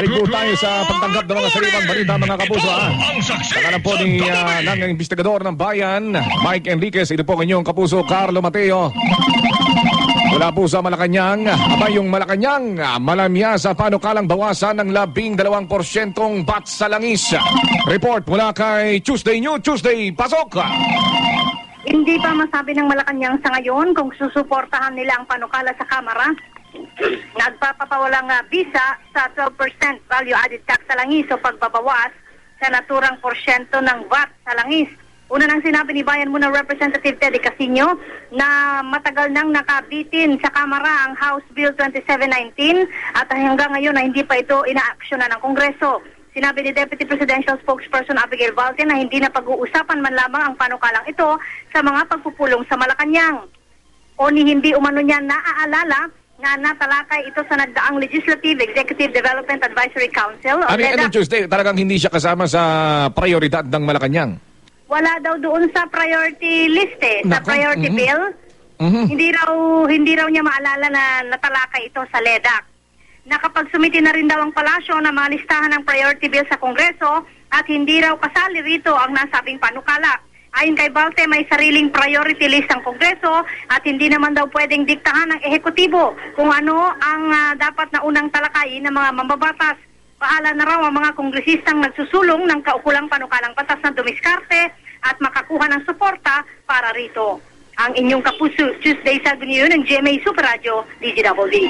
Balik po tayo sa pagtanggap ng mga sariwang balita, mga kapuso. Saka po ni ng investigador ng bayan, Mike Enriquez. Ito po ang inyong kapuso, Carlo Mateo. Mula po sa Malacanang, yung Malacanang, malamya sa panukalang bawasan ng 12% VAT sa langis. Report mula kay Tuesday New Tuesday. Pasok! Hindi pa masabi ng Malacanang sa ngayon kung susuportahan nila ang panukala sa Kamara. Nagpapawalang bisa sa 12% value-added tax sa langis o pagbabawas sa naturang porsyento ng VAT sa langis. Una nang sinabi ni Bayan Muna Representative Teddy Casino na matagal nang nakabitin sa Kamara ang House Bill 2719 at hanggang ngayon na hindi pa ito inaaksyonan ng Kongreso. Sinabi ni Deputy Presidential Spokesperson Abigail Valte na hindi na pag-uusapan man lamang ang panukalang ito sa mga pagpupulong sa Malacanang. O ni hindi umano niya naaalala na natalakay ito sa nagdaang Legislative Executive Development Advisory Council. Ano Tuesday? Talagang hindi siya kasama sa prioridad ng Malacanang? Wala daw doon sa priority list sa priority bill. Hindi raw niya maalala na natalakay ito sa LEDAC. Nakapagsumiti na rin daw ang palasyo na mga listahan ng priority bill sa Kongreso at hindi raw kasali rito ang nasabing panukala. Ayon kay Balte, may sariling priority list ang Kongreso at hindi naman daw pwedeng diktahan ng ehekutibo kung ano ang dapat na unang talakayin ng mga mambabatas. Paala na raw ang mga kongresistang nagsusulong ng kaukulang panukalang batas na dumiskarte at makakuha ng suporta para rito. Ang inyong kapuso, Tuesday sa Gunion ng GMA Super Radio, DGWD.